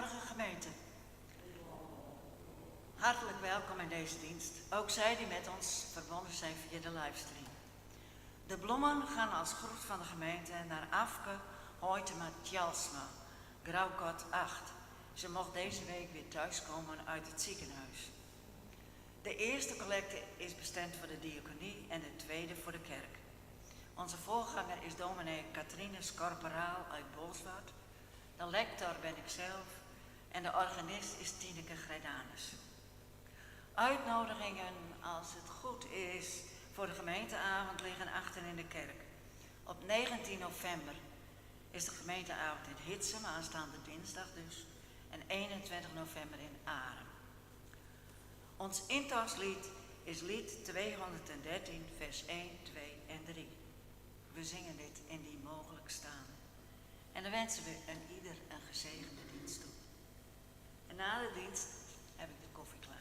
Goedemorgen gemeente. Hartelijk welkom in deze dienst. Ook zij die met ons verbonden zijn via de livestream. De bloemen gaan als groet van de gemeente naar Afke Hoytema Tjalsma, Grauwkot 8. Ze mocht deze week weer thuiskomen uit het ziekenhuis. De eerste collecte is bestemd voor de diaconie en de tweede voor de kerk. Onze voorganger is dominee Catrinus Corporaal uit Bolsward. De lector ben ik zelf en de organist is Tineke Grijdanus. Uitnodigingen, als het goed is, voor de gemeenteavond liggen achter in de kerk. Op 19 november is de gemeenteavond in Hitsem, aanstaande dinsdag dus, en 21 november in Arem. Ons intochtlied is lied 213, vers 1, 2 en 3. We zingen dit indien mogelijk staan. En dan wensen we een ieder een gezegende dienst toe. En na de dienst heb ik de koffie klaar.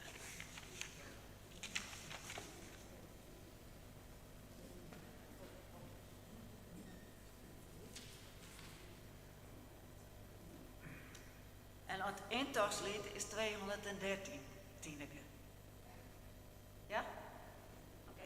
En het intochtslied is 213, Tineke. Ja? Oké.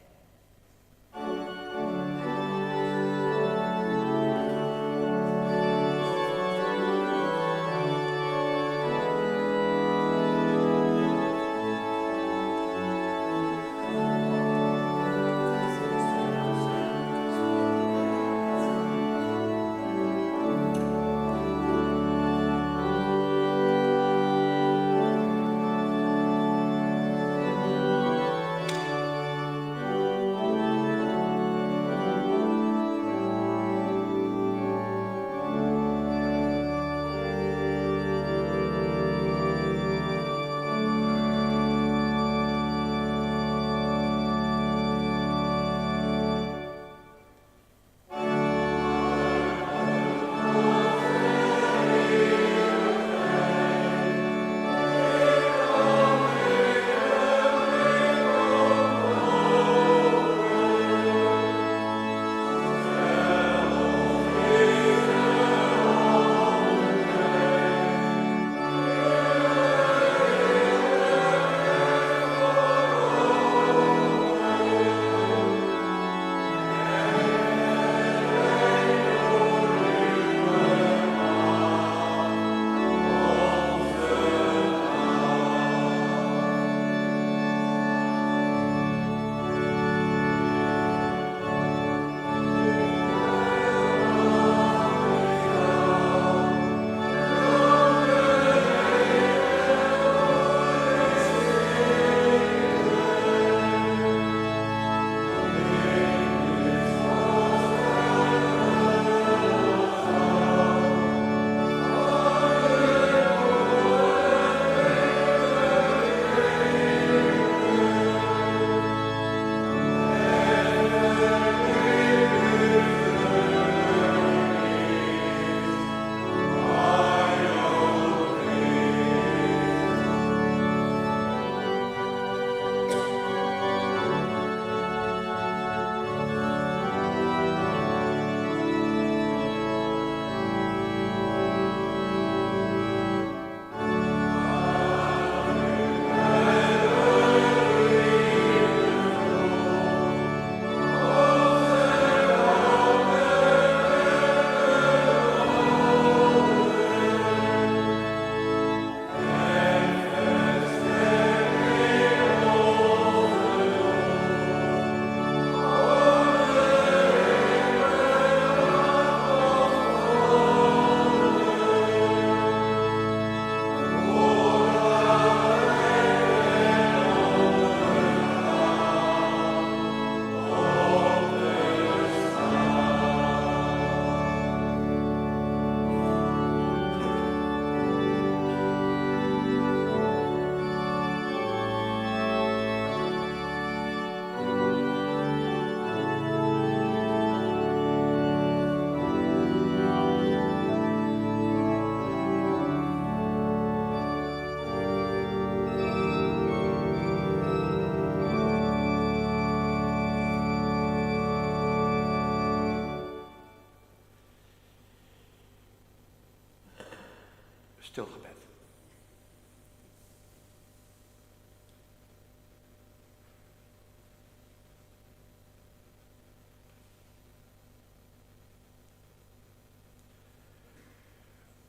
Stilgebed.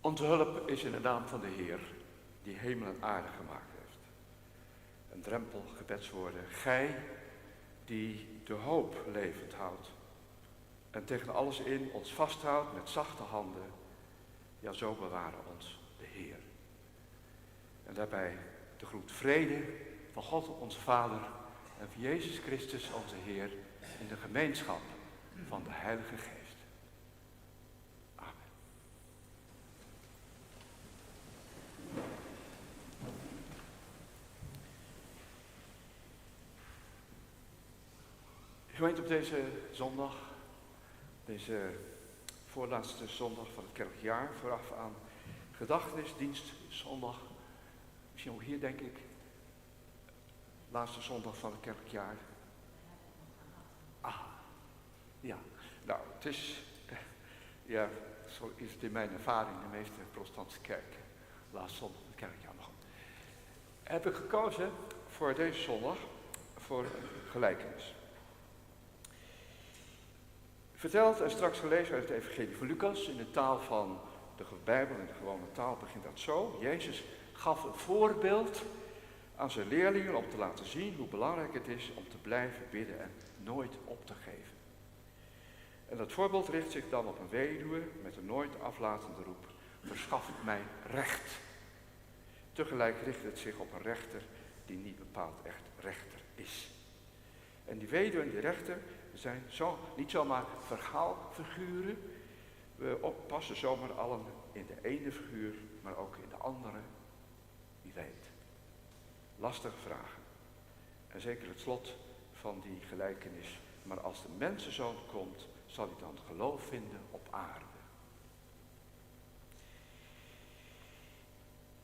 Onze hulp is in de naam van de Heer, die hemel en aarde gemaakt heeft. Een drempel, gebedswoorden. Gij die de hoop levend houdt en tegen alles in ons vasthoudt met zachte handen. Ja, zo bewaren ons de Heer. En daarbij de groet vrede van God onze Vader en van Jezus Christus onze Heer in de gemeenschap van de Heilige Geest. Amen. Gemeente, op deze zondag, deze voorlaatste zondag van het kerkelijk jaar, vooraf aan gedachtenisdienst zondag, misschien ook hier denk ik, laatste zondag van het kerkelijk jaar. Ah, ja, nou het is, ja, zo is het in mijn ervaring de meeste protestantse kerken, laatste zondag van het kerkelijk jaar. Maar goed. Heb ik gekozen voor deze zondag, voor een gelijkenis. Verteld en straks gelezen uit het Evangelie van Lucas in de taal van de Bijbel, in de gewone taal begint dat zo. Jezus gaf een voorbeeld aan zijn leerlingen om te laten zien hoe belangrijk het is om te blijven bidden en nooit op te geven. En dat voorbeeld richt zich dan op een weduwe met een nooit aflatende roep: verschaf mij recht. Tegelijk richt het zich op een rechter die niet bepaald echt rechter is. En die weduwe en die rechter zijn niet zomaar verhaalfiguren. We passen zomaar allen in de ene figuur, maar ook in de andere. Wie weet. Lastige vragen. En zeker het slot van die gelijkenis. Maar als de mensenzoon komt, zal hij dan geloof vinden op aarde.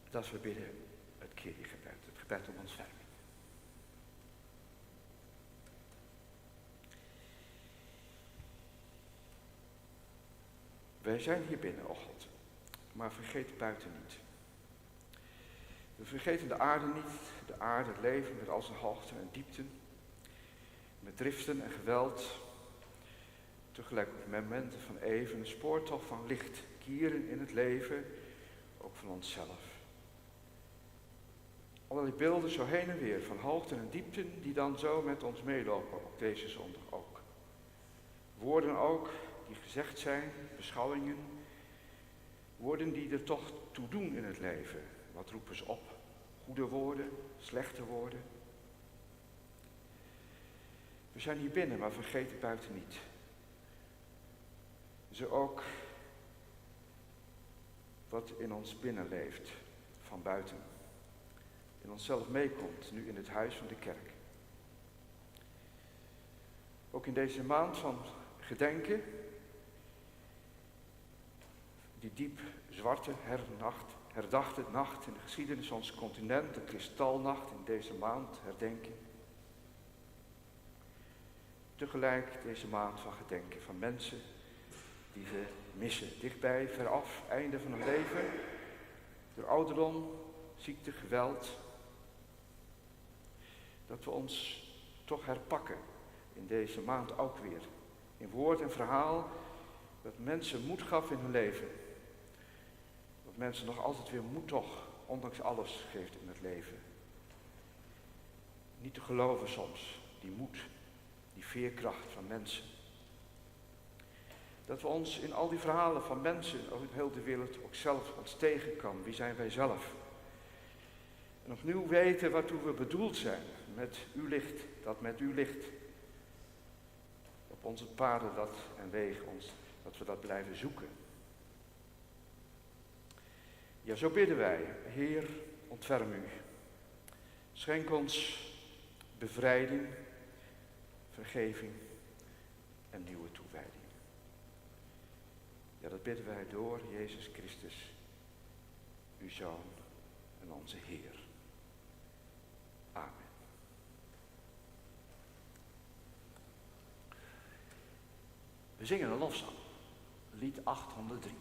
Dat is we bidden het Kyrie-gebed, het gebed om ontferming. Wij zijn hier binnen, o God, maar vergeet buiten niet. We vergeten de aarde niet, de aarde, het leven met al zijn hoogten en diepten, met driften en geweld, tegelijk ook momenten van even, een spoortocht van licht, kieren in het leven, ook van onszelf. Allerlei beelden zo heen en weer, van hoogten en diepten, die dan zo met ons meelopen, op deze zondag ook. Woorden ook, die gezegd zijn, beschouwingen, woorden die er toch toe doen in het leven. Wat roepen ze op? Goede woorden, slechte woorden. We zijn hier binnen, maar vergeet het buiten niet. Zo ook wat in ons binnen leeft, van buiten. In onszelf meekomt, nu in het huis van de kerk. Ook in deze maand van gedenken, die diep zwarte herdachte nacht in de geschiedenis van ons continent, de kristalnacht in deze maand herdenken. Tegelijk deze maand van gedenken van mensen die we missen, dichtbij, veraf, einde van hun leven, door ouderdom, ziekte, geweld. Dat we ons toch herpakken in deze maand ook weer, in woord en verhaal, dat mensen moed gaf in hun leven. Dat mensen nog altijd weer moed toch, ondanks alles, geeft in het leven. Niet te geloven soms, die moed, die veerkracht van mensen. Dat we ons in al die verhalen van mensen, ook in heel de wereld, ook zelf ons tegenkomen. Wie zijn wij zelf? En opnieuw weten waartoe we bedoeld zijn. Met uw licht, dat met uw licht. Op onze paden dat en wegen ons, dat we dat blijven zoeken. Ja, zo bidden wij. Heer, ontferm u. Schenk ons bevrijding, vergeving en nieuwe toewijding. Ja, dat bidden wij door Jezus Christus, uw Zoon en onze Heer. Amen. We zingen een lofzang, lied 803.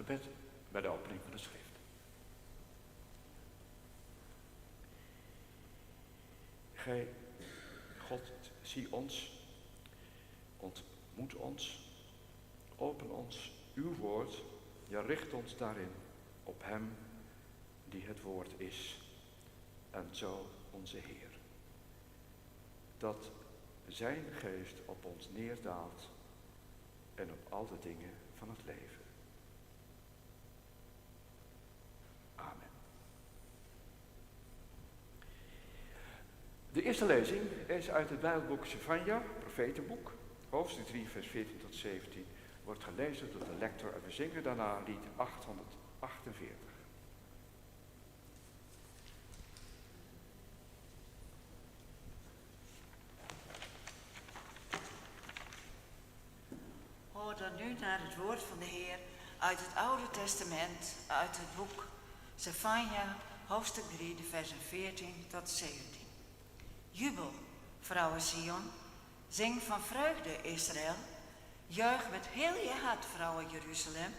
gebed bij de opening van de schrift. Gij, God, zie ons, ontmoet ons, open ons uw woord, ja, richt ons daarin op hem die het woord is, en zo onze Heer. Dat zijn geest op ons neerdaalt en op al de dingen van het leven. Amen. De eerste lezing is uit het Bijbelboek Zefanja, profetenboek, hoofdstuk 3, vers 14 tot 17, wordt gelezen door de lector en we zingen daarna lied 848. Hoor dan nu naar het woord van de Heer uit het Oude Testament, uit het boek Zefanja, hoofdstuk 3, de versen 14 tot 17. Jubel, vrouwen Sion, zing van vreugde Israël, juich met heel je hart, vrouwen Jeruzalem.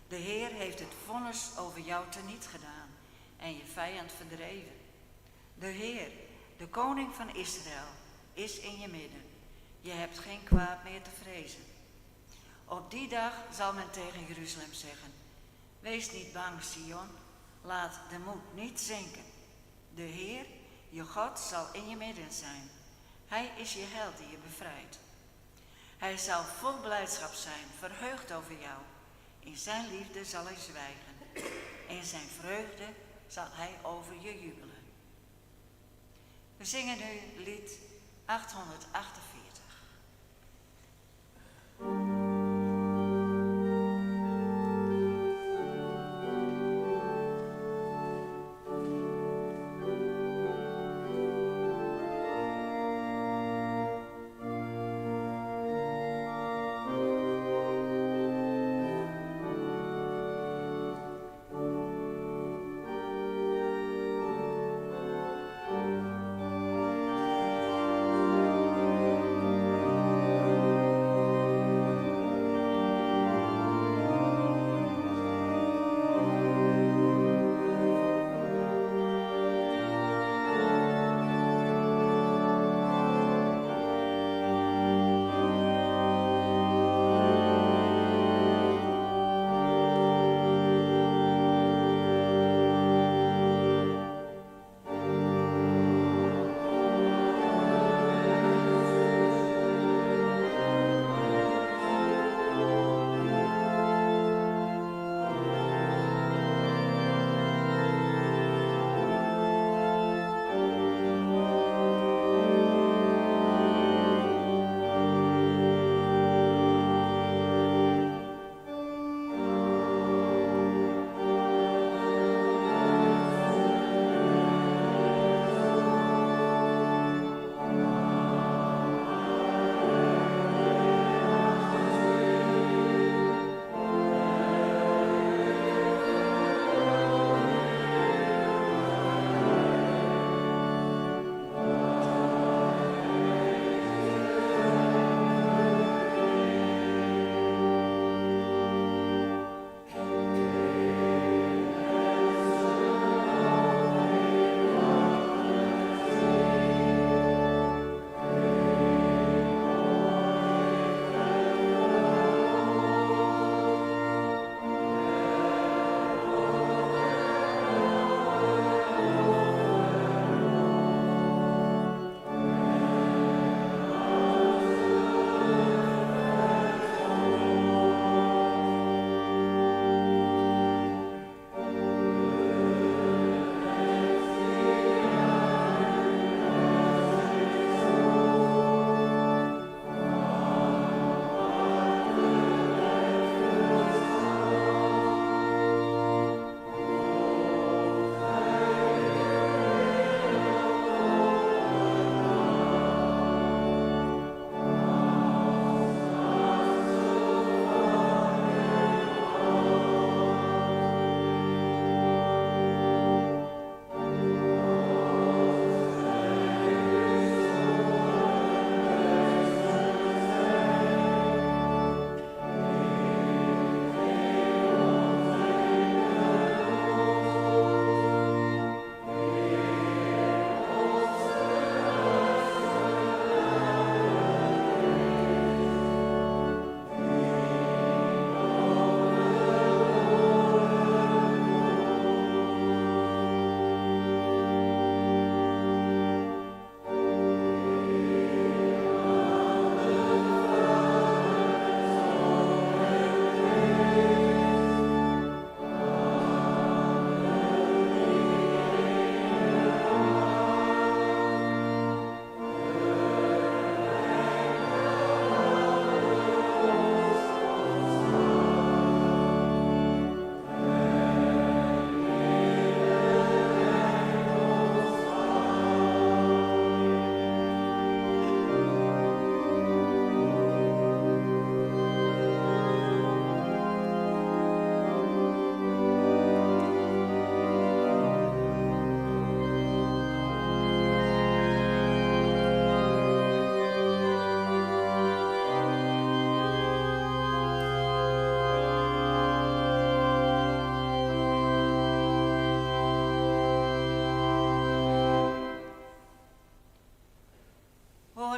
De Heer heeft het vonnis over jou teniet gedaan en je vijand verdreven. De Heer, de koning van Israël, is in je midden. Je hebt geen kwaad meer te vrezen. Op die dag zal men tegen Jeruzalem zeggen: wees niet bang, Sion, laat de moed niet zinken. De Heer, je God, zal in je midden zijn. Hij is je held die je bevrijdt. Hij zal vol blijdschap zijn, verheugd over jou. In zijn liefde zal hij zwijgen. In zijn vreugde zal hij over je jubelen. We zingen nu lied 848.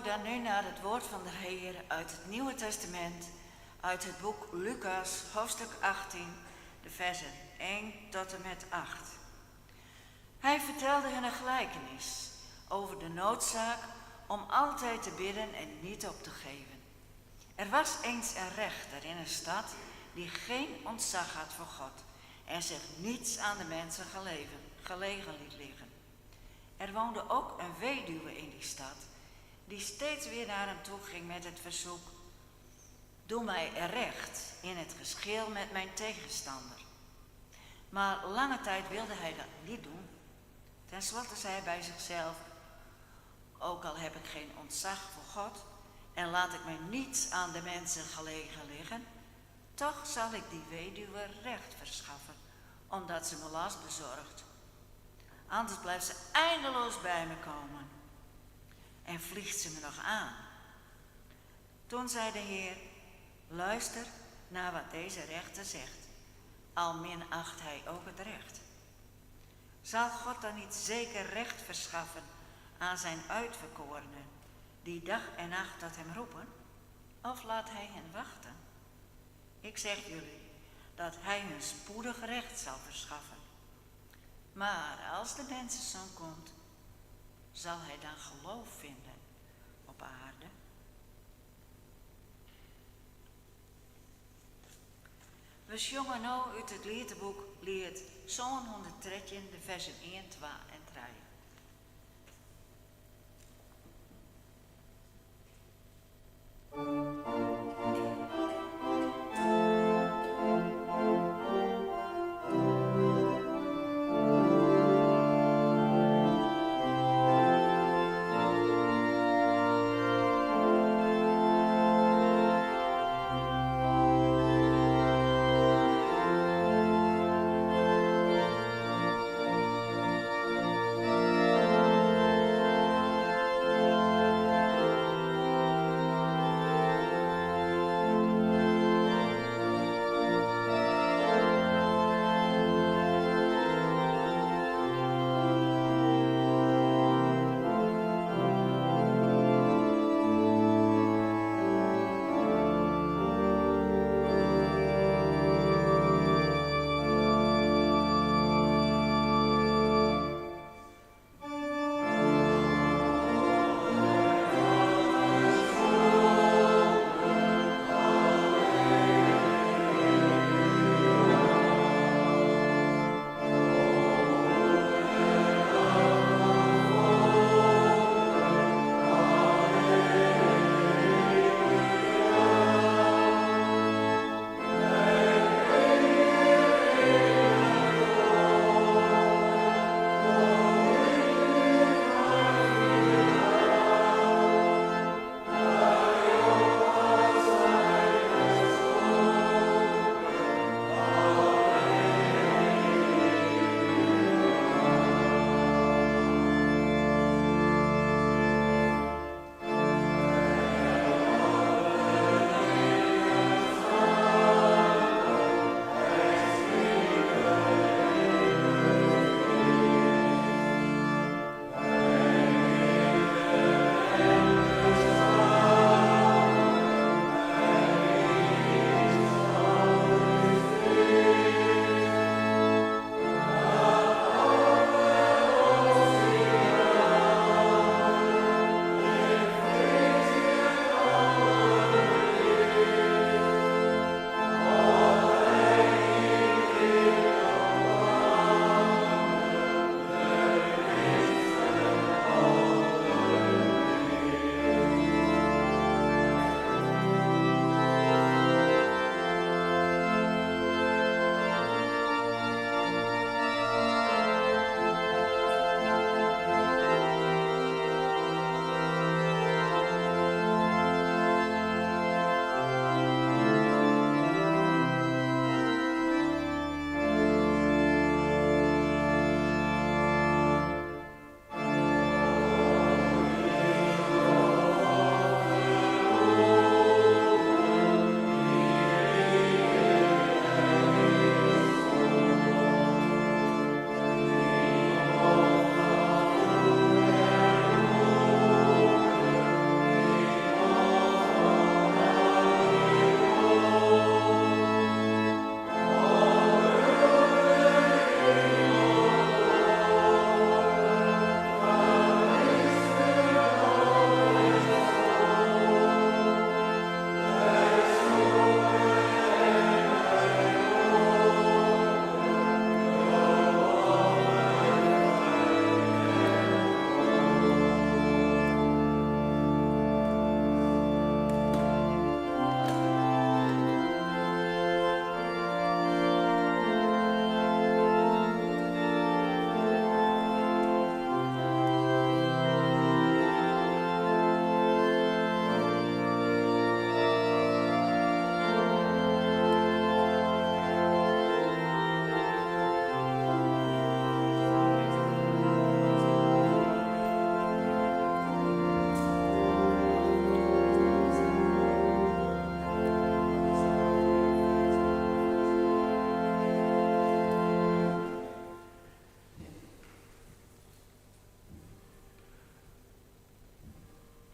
dan nu naar het woord van de Heer uit het Nieuwe Testament, uit het boek Lucas, hoofdstuk 18, de versen 1 tot en met 8. Hij vertelde hen een gelijkenis over de noodzaak om altijd te bidden en niet op te geven. Er was eens een rechter in een stad die geen ontzag had voor God en zich niets aan de mensen gelegen liet liggen. Er woonde ook een weduwe in die stad, die steeds weer naar hem toe ging met het verzoek: doe mij recht in het geschil met mijn tegenstander. Maar lange tijd wilde hij dat niet doen. Ten slotte zei hij bij zichzelf: ook al heb ik geen ontzag voor God en laat ik mij niets aan de mensen gelegen liggen, toch zal ik die weduwe recht verschaffen, omdat ze me last bezorgt. Anders blijft ze eindeloos bij me komen en vliegt ze me nog aan. Toen zei de Heer: luister naar wat deze rechter zegt, al minacht hij ook het recht. Zal God dan niet zeker recht verschaffen aan zijn uitverkorenen, die dag en nacht tot hem roepen? Of laat hij hen wachten? Ik zeg jullie dat hij hun spoedig recht zal verschaffen. Maar als de mensenzoon komt, zal hij dan geloof vinden op aarde? We zongen nu uit het liedboek lied Zo'n 113, de versen 1, 2 en 3.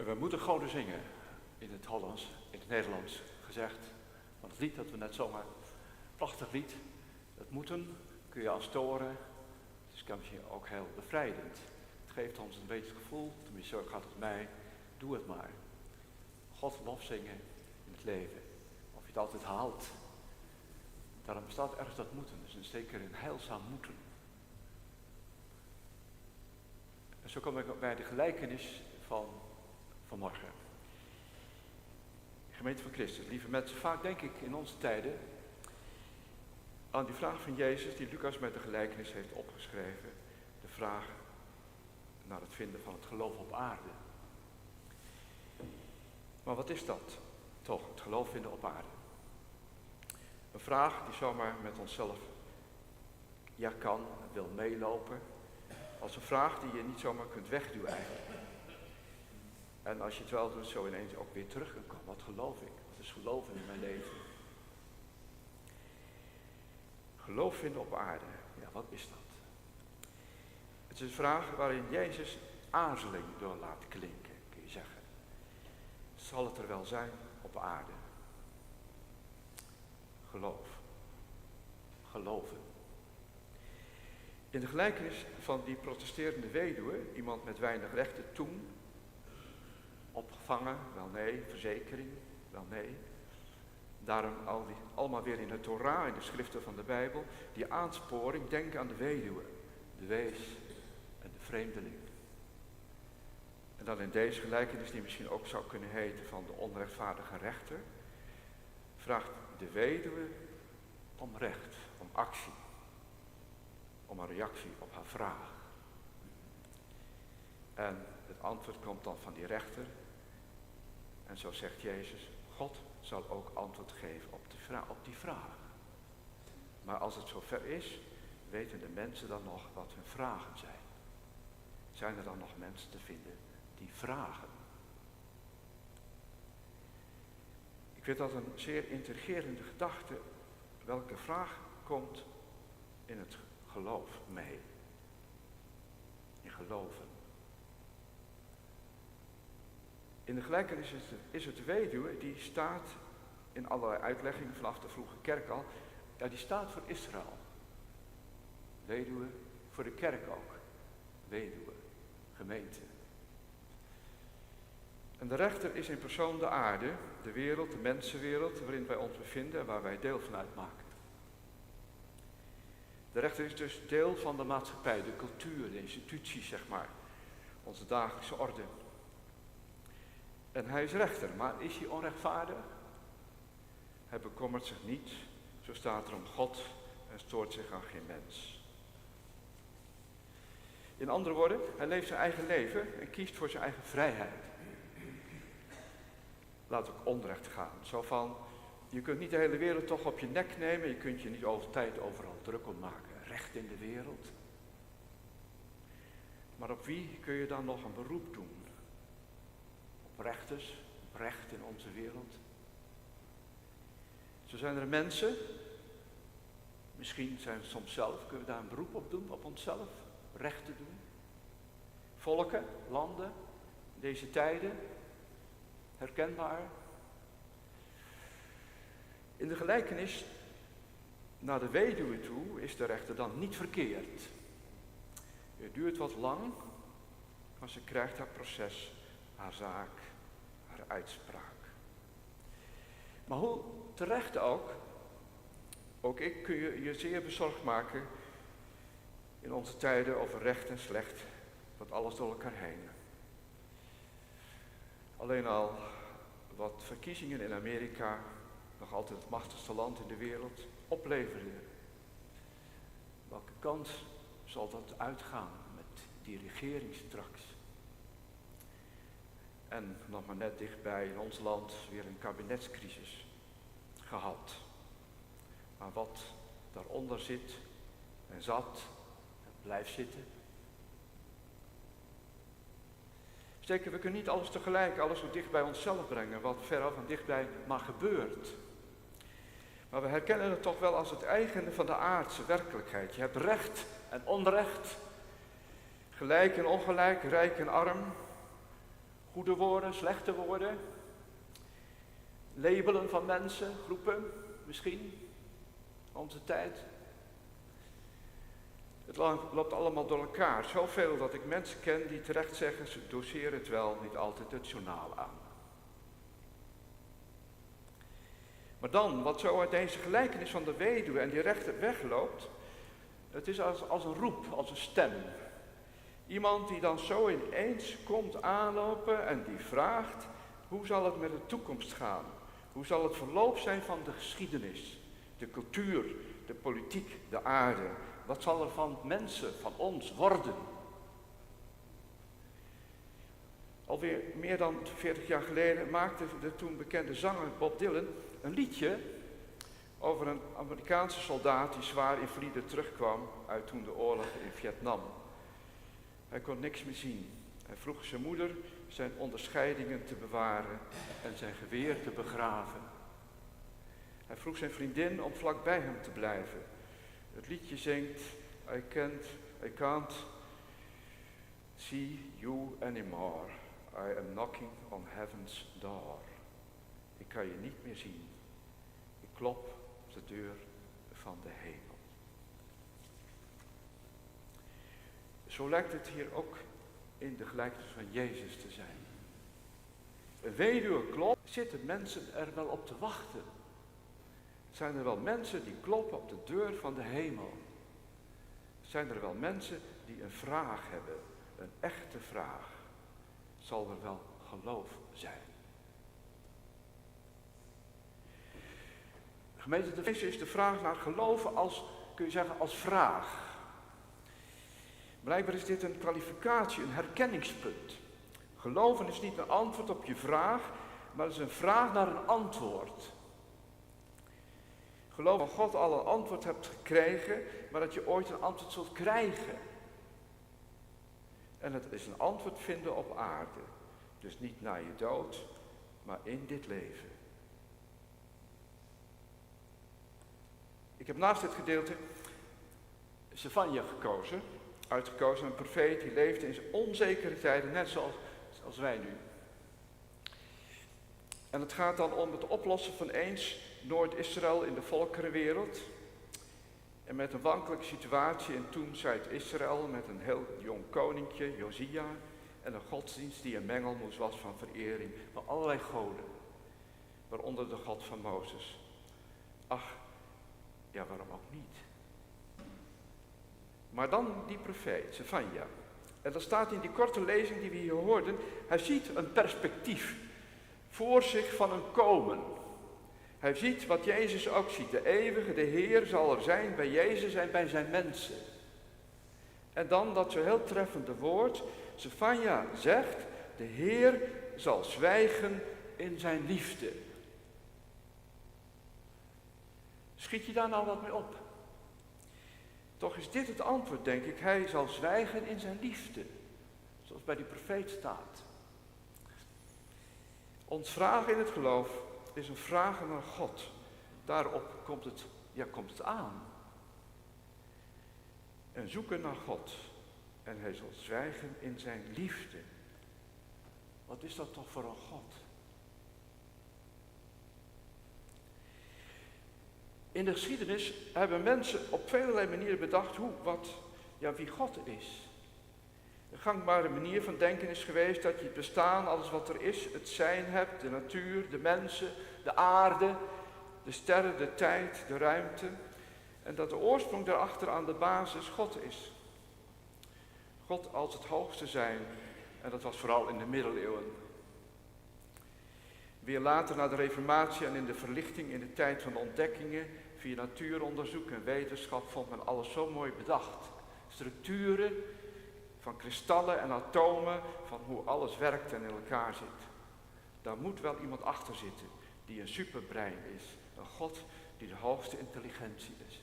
En we moeten goden zingen in het Hollands, in het Nederlands gezegd. Want het lied dat we net zongen, prachtig lied, dat moeten, kun je aan storen. Het is misschien ook heel bevrijdend. Het geeft ons een beetje het gevoel, tenminste zo gaat het mij, doe het maar. God lof zingen in het leven. Of je het altijd haalt. Daarom bestaat ergens dat moeten, dus zeker een heilzaam moeten. En zo kom ik bij de gelijkenis van vanmorgen. Gemeente van Christus, lieve mensen, vaak denk ik in onze tijden aan die vraag van Jezus die Lucas met de gelijkenis heeft opgeschreven. De vraag naar het vinden van het geloof op aarde. Maar wat is dat toch, het geloof vinden op aarde? Een vraag die zomaar met onszelf kan, wil meelopen. Als een vraag die je niet zomaar kunt wegduwen eigenlijk. En als je het wel doet, zo ineens ook weer terug kan komen. Wat geloof ik? Wat is geloven in mijn leven? Geloof vinden op aarde. Ja, wat is dat? Het is een vraag waarin Jezus aarzeling door laat klinken, kun je zeggen. Zal het er wel zijn op aarde? Geloof. Geloven. In de gelijkenis van die protesterende weduwe, iemand met weinig rechten toen, opgevangen, wel nee, verzekering, wel nee. Daarom allemaal weer in de Torah, in de schriften van de Bijbel, die aansporing, denk aan de weduwe, de wees en de vreemdeling. En dan in deze gelijkenis, die misschien ook zou kunnen heten van de onrechtvaardige rechter, vraagt de weduwe om recht, om actie, om een reactie op haar vraag. En het antwoord komt dan van die rechter. En zo zegt Jezus, God zal ook antwoord geven op die vraag. Maar als het zover is, weten de mensen dan nog wat hun vragen zijn. Zijn er dan nog mensen te vinden die vragen? Ik vind dat een zeer intrigerende gedachte. Welke vraag komt in het geloof mee? In geloven. In de gelijkenis is het de weduwe die staat in allerlei uitleggingen vanaf de vroege kerk al. Ja, die staat voor Israël. Weduwe voor de kerk ook. Weduwe, gemeente. En de rechter is in persoon de aarde, de wereld, de mensenwereld waarin wij ons bevinden en waar wij deel van uitmaken. De rechter is dus deel van de maatschappij, de cultuur, de instituties, zeg maar. Onze dagelijkse orde. En hij is rechter, maar is hij onrechtvaardig? Hij bekommert zich niet, zo staat er om God en stoort zich aan geen mens. In andere woorden, hij leeft zijn eigen leven en kiest voor zijn eigen vrijheid. Laat ook onrecht gaan. Zo van, je kunt niet de hele wereld toch op je nek nemen, je kunt je niet altijd overal druk om maken. Recht in de wereld. Maar op wie kun je dan nog een beroep doen? Op rechters, op recht in onze wereld. Zo zijn er mensen, misschien zijn we soms zelf, kunnen we daar een beroep op doen, op onszelf, recht te doen. Volken, landen, deze tijden, herkenbaar. In de gelijkenis naar de weduwe toe is de rechter dan niet verkeerd. Het duurt wat lang, maar ze krijgt haar proces, haar zaak, haar uitspraak. Maar hoe terecht ook ik kun je zeer bezorgd maken in onze tijden over recht en slecht, wat alles door elkaar heen. Alleen al wat verkiezingen in Amerika, nog altijd het machtigste land in de wereld, opleverden. Welke kant zal dat uitgaan met die regering straks? En nog maar net dichtbij in ons land weer een kabinetscrisis gehad. Maar wat daaronder zit en zat en blijft zitten. Zeker, we kunnen niet alles tegelijk, alles zo dicht bij onszelf brengen, wat veraf en dichtbij maar gebeurt. Maar we herkennen het toch wel als het eigene van de aardse werkelijkheid. Je hebt recht en onrecht, gelijk en ongelijk, rijk en arm, Goede woorden, slechte woorden. Labelen van mensen, groepen, misschien. Onze tijd. Het loopt allemaal door elkaar. Zoveel dat ik mensen ken die terecht zeggen, ze doseren het wel, niet altijd het journaal aan. Maar dan, wat zo uit deze gelijkenis van de weduwe en die rechter wegloopt, het is als een roep, als een stem. Iemand die dan zo ineens komt aanlopen en die vraagt, hoe zal het met de toekomst gaan? Hoe zal het verloop zijn van de geschiedenis, de cultuur, de politiek, de aarde? Wat zal er van mensen, van ons worden? Alweer meer dan 40 jaar geleden maakte de toen bekende zanger Bob Dylan een liedje over een Amerikaanse soldaat die zwaar invalide terugkwam uit toen de oorlog in Vietnam. Hij kon niks meer zien. Hij vroeg zijn moeder zijn onderscheidingen te bewaren en zijn geweer te begraven. Hij vroeg zijn vriendin om vlak bij hem te blijven. Het liedje zingt, I can't see you anymore. I am knocking on heaven's door. Ik kan je niet meer zien. Ik klop op de deur van de hemel. Zo lijkt het hier ook in de gelijkenis van Jezus te zijn. Een weduwe klopt, zitten mensen er wel op te wachten? Zijn er wel mensen die kloppen op de deur van de hemel? Zijn er wel mensen die een vraag hebben, een echte vraag? Zal er wel geloof zijn? Gemeente, de visie is de vraag naar geloven als, kun je zeggen, als vraag. Blijkbaar is dit een kwalificatie, een herkenningspunt. Geloven is niet een antwoord op je vraag, maar het is een vraag naar een antwoord. Geloof dat God al een antwoord hebt gekregen, maar dat je ooit een antwoord zult krijgen. En het is een antwoord vinden op aarde. Dus niet na je dood, maar in dit leven. Ik heb naast dit gedeelte Stefania uitgekozen, een profeet die leefde in onzekere tijden, net zoals wij nu. En het gaat dan om het oplossen van eens Noord-Israël in de volkerenwereld. En met een wankelijke situatie in toen Zuid-Israël met een heel jong koninkje, Josia, en een godsdienst die een mengelmoes was van verering van allerlei goden. Waaronder de God van Mozes. Ach, ja, waarom ook niet? Maar dan die profeet, Stefania. En dat staat in die korte lezing die we hier hoorden. Hij ziet een perspectief voor zich van een komen. Hij ziet wat Jezus ook ziet. De eeuwige, de Heer zal er zijn bij Jezus en bij zijn mensen. En dan dat zo heel treffende woord. Stefania zegt, de Heer zal zwijgen in zijn liefde. Schiet je daar nou wat mee op? Toch is dit het antwoord, denk ik. Hij zal zwijgen in zijn liefde. Zoals bij die profeet staat. Ons vragen in het geloof is een vragen naar God. Daarop komt het aan. En zoeken naar God. En hij zal zwijgen in zijn liefde. Wat is dat toch voor een God? In de geschiedenis hebben mensen op vele manieren bedacht wie God is. Een gangbare manier van denken is geweest dat je het bestaan, alles wat er is, het zijn hebt, de natuur, de mensen, de aarde, de sterren, de tijd, de ruimte. En dat de oorsprong daarachter aan de basis God is. God als het hoogste zijn. En dat was vooral in de middeleeuwen. Weer later na de Reformatie en in de verlichting in de tijd van de ontdekkingen, via natuuronderzoek en wetenschap vond men alles zo mooi bedacht. Structuren van kristallen en atomen, van hoe alles werkt en in elkaar zit. Daar moet wel iemand achter zitten die een superbrein is. Een God die de hoogste intelligentie is.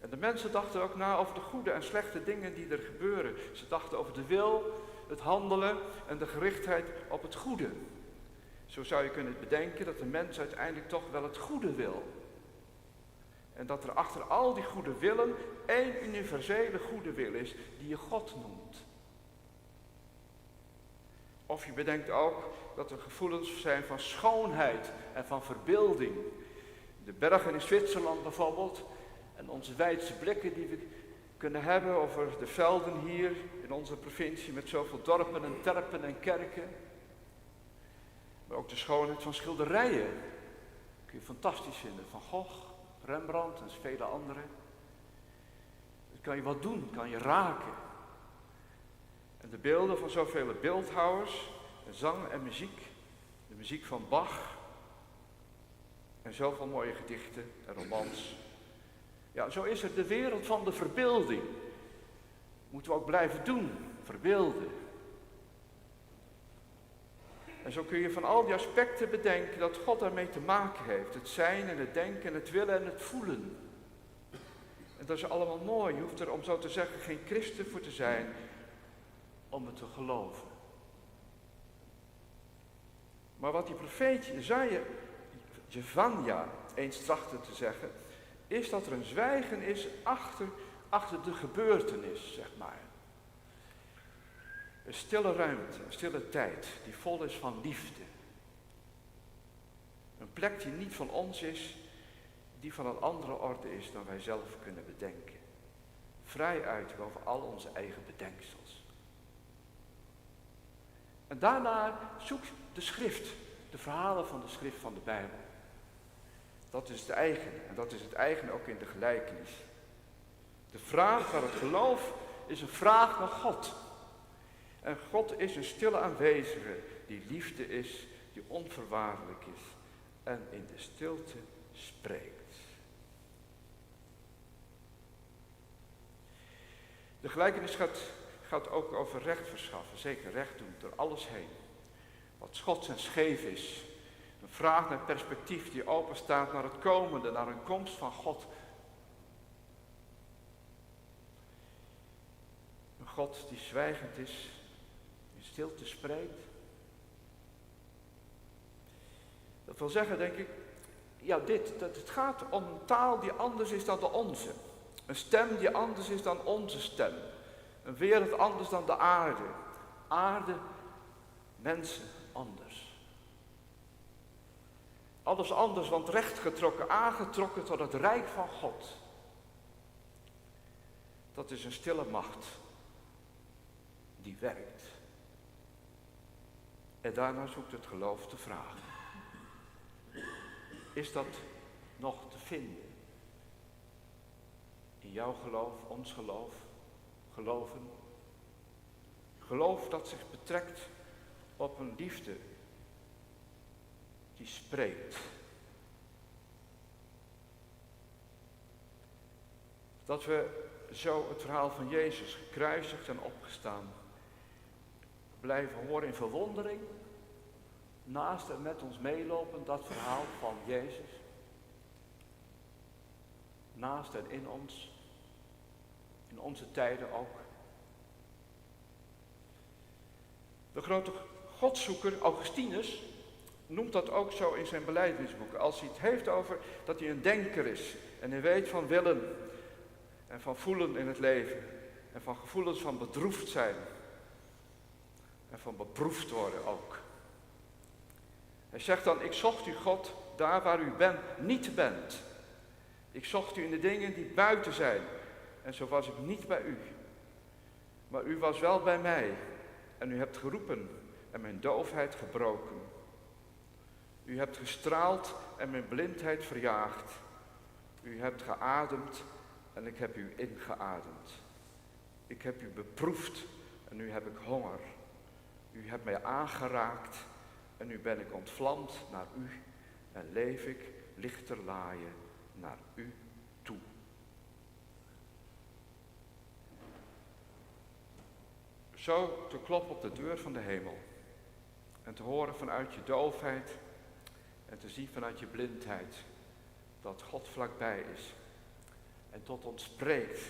En de mensen dachten ook na over de goede en slechte dingen die er gebeuren. Ze dachten over de wil, het handelen en de gerichtheid op het goede. Zo zou je kunnen bedenken dat de mens uiteindelijk toch wel het goede wil. En dat er achter al die goede willen één universele goede wil is die je God noemt. Of je bedenkt ook dat er gevoelens zijn van schoonheid en van verbeelding. De bergen in Zwitserland bijvoorbeeld. En onze wijdse blikken die we kunnen hebben over de velden hier in onze provincie met zoveel dorpen en terpen en kerken. Maar ook de schoonheid van schilderijen. Kun je fantastisch vinden. Van Gogh, Rembrandt en vele anderen. Dat kan je wat doen, kan je raken. En de beelden van zoveel beeldhouwers, en zang en muziek. De muziek van Bach. En zoveel mooie gedichten en romans. Ja, zo is er de wereld van de verbeelding. Moeten we ook blijven doen, verbeelden. En zo kun je van al die aspecten bedenken dat God daarmee te maken heeft. Het zijn en het denken en het willen en het voelen. En dat is allemaal mooi. Je hoeft er, om zo te zeggen, geen christen voor te zijn om het te geloven. Maar wat die profeet Jevanja eens trachtte te zeggen, is dat er een zwijgen is achter de gebeurtenis, zeg maar. Een stille ruimte, een stille tijd, die vol is van liefde. Een plek die niet van ons is, die van een andere orde is dan wij zelf kunnen bedenken. Vrij uit boven al onze eigen bedenksels. En daarna zoekt de schrift, de verhalen van de schrift van de Bijbel. Dat is het eigen, en dat is het eigen ook in de gelijkenis. De vraag naar het geloof is een vraag naar God. En God is een stille aanwezige die liefde is, die onvoorwaardelijk is en in de stilte spreekt. De gelijkenis gaat ook over recht verschaffen, zeker recht doen door alles heen. Wat schots en scheef is. Een vraag naar perspectief die open staat naar het komende, naar een komst van God. Een God die zwijgend is, in stilte spreekt. Dat wil zeggen, denk ik, ja dat het gaat om een taal die anders is dan de onze. Een stem die anders is dan onze stem. Een wereld anders dan de aarde. Aarde, mensen anders. Alles anders, want rechtgetrokken, aangetrokken tot het rijk van God. Dat is een stille macht die werkt. En daarna zoekt het geloof te vragen. Is dat nog te vinden? In jouw geloof, ons geloof, geloven. Geloof dat zich betrekt op een liefde die spreekt. Dat we zo het verhaal van Jezus gekruisigd en opgestaan blijven horen in verwondering. Naast en met ons meelopen dat verhaal van Jezus. Naast en in ons. In onze tijden ook. De grote godzoeker Augustinus noemt dat ook zo in zijn belijdenisboeken. Als hij het heeft over dat hij een denker is. En hij weet van willen. En van voelen in het leven. En van gevoelens van bedroefd zijn. En van beproefd worden ook. Hij zegt dan, ik zocht u God daar waar u niet bent. Ik zocht u in de dingen die buiten zijn. En zo was ik niet bij u. Maar u was wel bij mij. En u hebt geroepen en mijn doofheid gebroken. U hebt gestraald en mijn blindheid verjaagd. U hebt geademd en ik heb u ingeademd. Ik heb u beproefd en nu heb ik honger. U hebt mij aangeraakt en nu ben ik ontvlamd naar u en leef ik lichter laaien naar u toe. Zo te kloppen op de deur van de hemel en te horen vanuit je doofheid en te zien vanuit je blindheid dat God vlakbij is en tot ons spreekt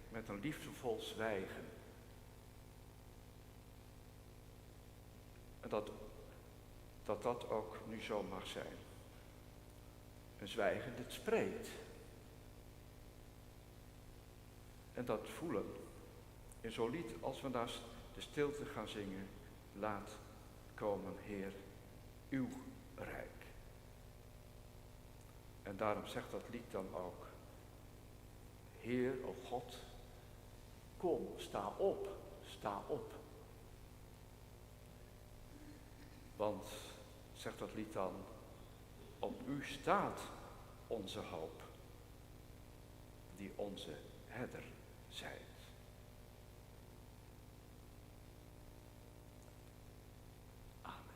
met een liefdevol zwijgen. En dat ook nu zo mag zijn. Een zwijgen dat spreekt. En dat voelen in zo'n lied als we naast de stilte gaan zingen, laat komen, Heer, uw rijk. En daarom zegt dat lied dan ook, Heer, o God, kom, sta op, sta op. Want, zegt dat lied dan, op u staat onze hoop, die onze herder zijt. Amen.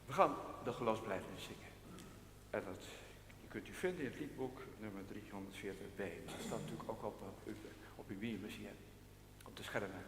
We gaan de geloofsbelijdenis zingen. En dat kunt u vinden in het liedboek nummer 340b. Maar dat staat natuurlijk ook op uw Wiermuseum, op de schermen.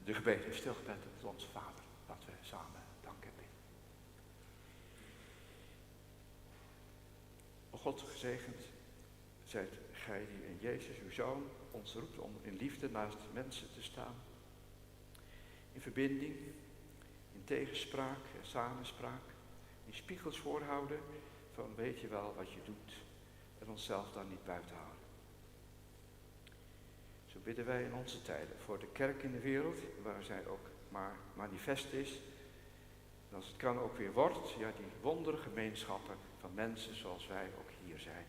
De gebeden is stilgebed tot onze Vader. Laten we samen danken. O God, gezegend zijt gij die in Jezus, uw Zoon, ons roept om in liefde naast mensen te staan. In verbinding, in tegenspraak en samenspraak. In spiegels voorhouden van weet je wel wat je doet. En onszelf dan niet buiten houden. Zo bidden wij in onze tijden voor de kerk in de wereld, waar zij ook maar manifest is. En als het kan ook weer wordt, ja, die wondere gemeenschappen van mensen zoals wij ook hier zijn.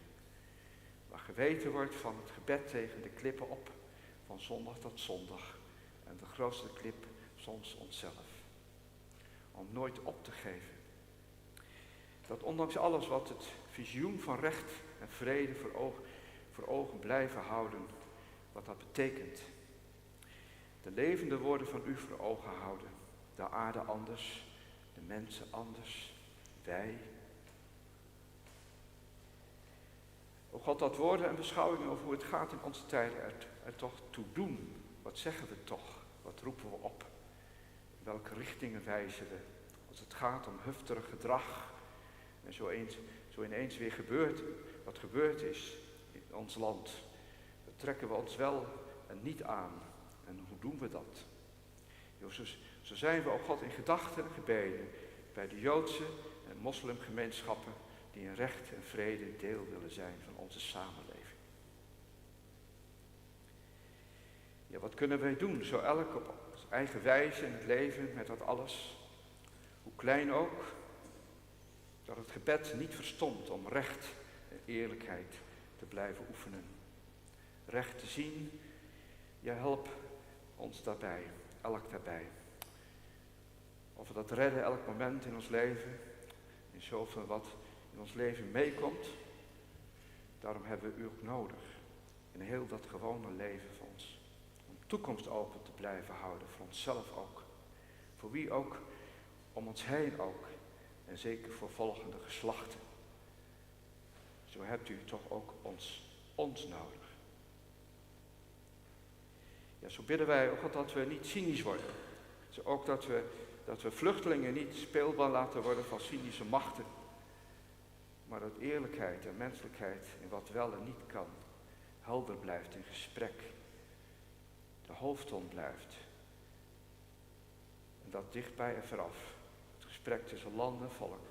Waar geweten wordt van het gebed tegen de klippen op, van zondag tot zondag. En de grootste klip soms onszelf. Om nooit op te geven. Dat ondanks alles wat het visioen van recht en vrede voor ogen blijven houden, wat dat betekent. De levende woorden van u voor ogen houden. De aarde anders, de mensen anders, wij. O God, dat woorden en beschouwingen over hoe het gaat in onze tijden er toch toe doen. Wat zeggen we toch? Wat roepen we op? In welke richtingen wijzen we? Als het gaat om hufterig gedrag. En zo ineens weer gebeurt wat gebeurd is in ons land. Dat trekken we ons wel en niet aan. En hoe doen we dat? Zo zijn we, o God, in gedachten en gebeden bij de Joodse en moslimgemeenschappen die in recht en vrede deel willen zijn van onze samenleving. Ja, wat kunnen wij doen? Zo elk op zijn eigen wijze in het leven met dat alles, hoe klein ook, dat het gebed niet verstomt om recht en eerlijkheid te blijven oefenen. Recht te zien, ja, help ons daarbij, elk daarbij. Of we dat redden elk moment in ons leven, in zoveel wat in ons leven meekomt. Daarom hebben we u ook nodig, in heel dat gewone leven van ons. Om toekomst open te blijven houden, voor onszelf ook. Voor wie ook, om ons heen ook. En zeker voor volgende geslachten. Zo hebt u toch ook ons nodig. Ja, zo bidden wij ook dat we niet cynisch worden. Zo ook dat we vluchtelingen niet speelbal laten worden van cynische machten. Maar dat eerlijkheid en menselijkheid in wat wel en niet kan, helder blijft in gesprek. De hoofdtoon blijft. En dat dichtbij en veraf. Het gesprek tussen land en volk.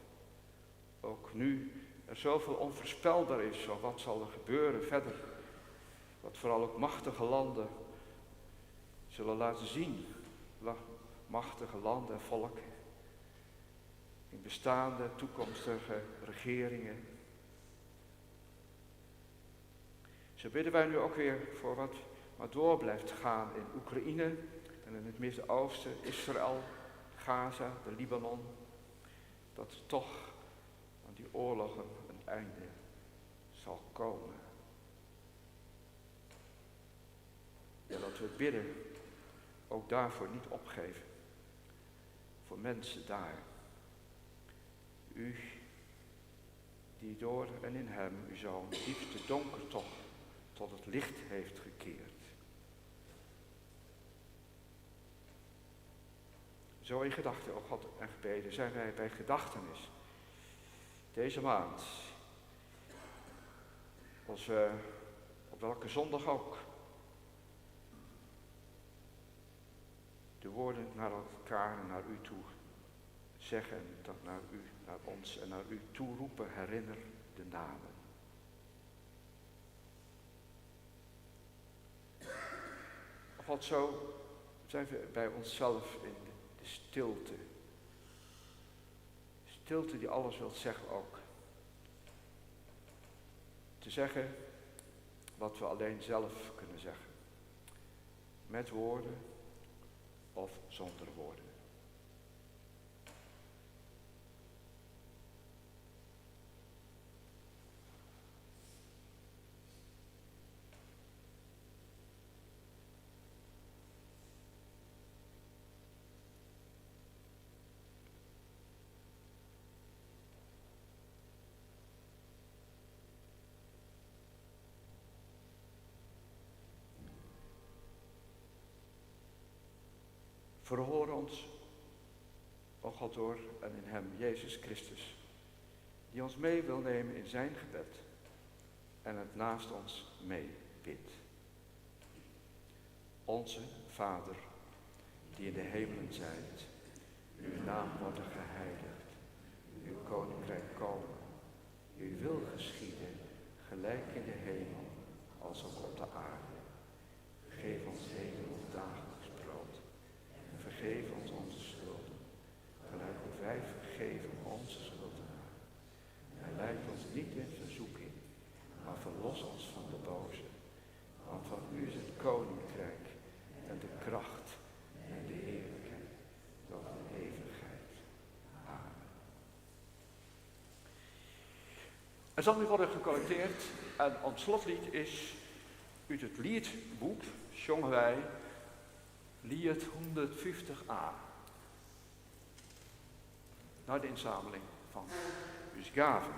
Ook nu er zoveel onvoorspelbaar is, van wat zal er gebeuren verder. Wat vooral ook machtige landen zullen laten zien. Machtige landen en volken. In bestaande, toekomstige regeringen. Zo bidden wij nu ook weer voor wat maar door blijft gaan in Oekraïne en in het Midden-Oosten, Israël, Gaza, de Libanon. Dat er toch aan die oorlogen een einde zal komen. Ja, dat we bidden, ook daarvoor niet opgeven. Voor mensen daar. U, die door en in hem, uw Zoon, het diepste donker toch tot het licht heeft gekeerd. Zo in gedachten, o God en gebeden, zijn wij bij gedachtenis. Deze maand, als we op welke zondag ook de woorden naar elkaar en naar u toe zeggen, dat naar u, naar ons en naar u toeroepen, herinner de namen. God, zo zijn we bij onszelf in de stilte. Stilte die alles wil zeggen ook. Te zeggen wat we alleen zelf kunnen zeggen. Met woorden of zonder woorden. Verhoor ons, o God, door en in hem, Jezus Christus, die ons mee wil nemen in zijn gebed en het naast ons mee bidt. Onze Vader, die in de hemelen zijt, uw naam wordt geheiligd, uw koninkrijk komen, uw wil geschieden, gelijk in de hemel als ook op de aarde. Geef ons heden ons dagelijks brood en vergeef ons onze schulden, gelijk ook wij vergeven onze schuldenaren. En leid ons niet in verzoeking, maar verlos ons van de boze. Want van u is het koninkrijk en de kracht en de heerlijkheid tot de eeuwigheid. Amen. Er zal nu worden gecollecteerd en ons slotlied is uit het liedboek, zongen wij lied 150a. Naar de inzameling van uw gaven.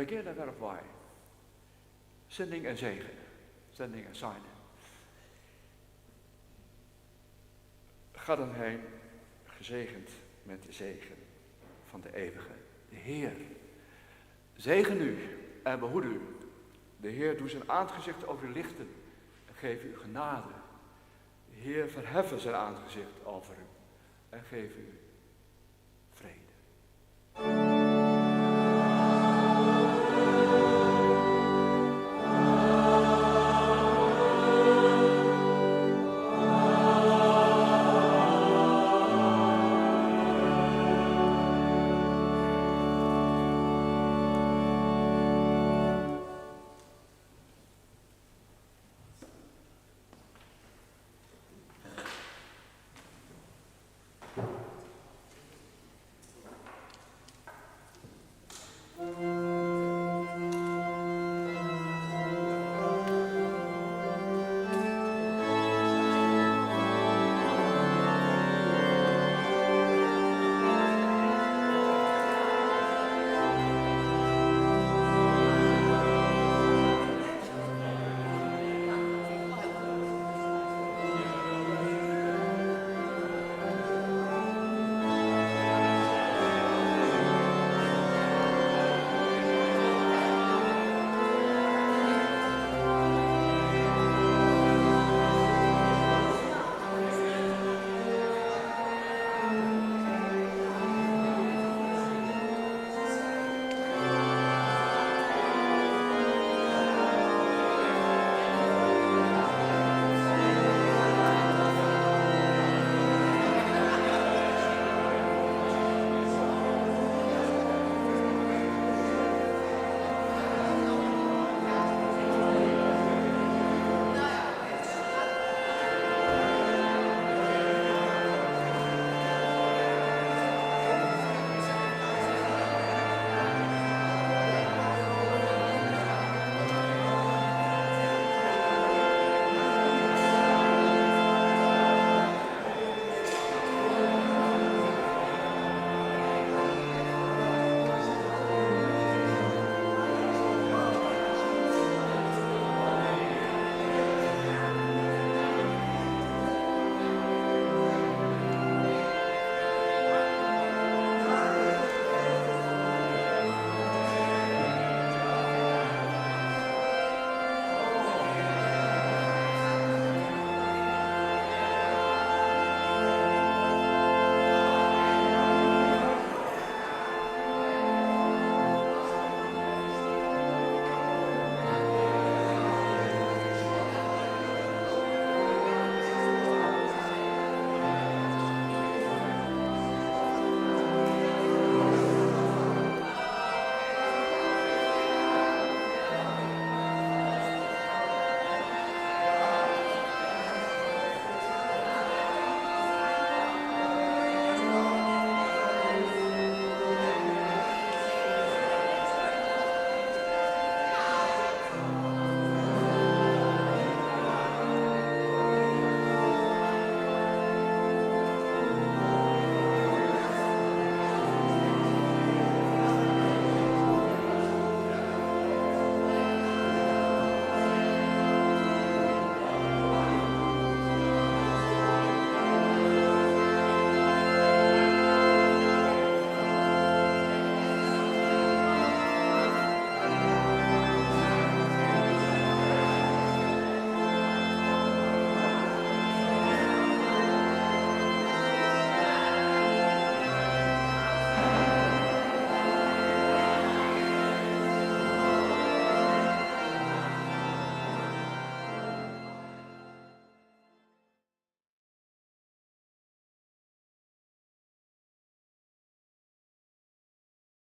Together why? Zending en zegen. Zending en signen. Ga dan heen, gezegend met de zegen van de eeuwige. De Heer, zegen u en behoed u. De Heer doet zijn aangezicht over u lichten en geef u genade. De Heer verheffen zijn aangezicht over u en geef u vrede.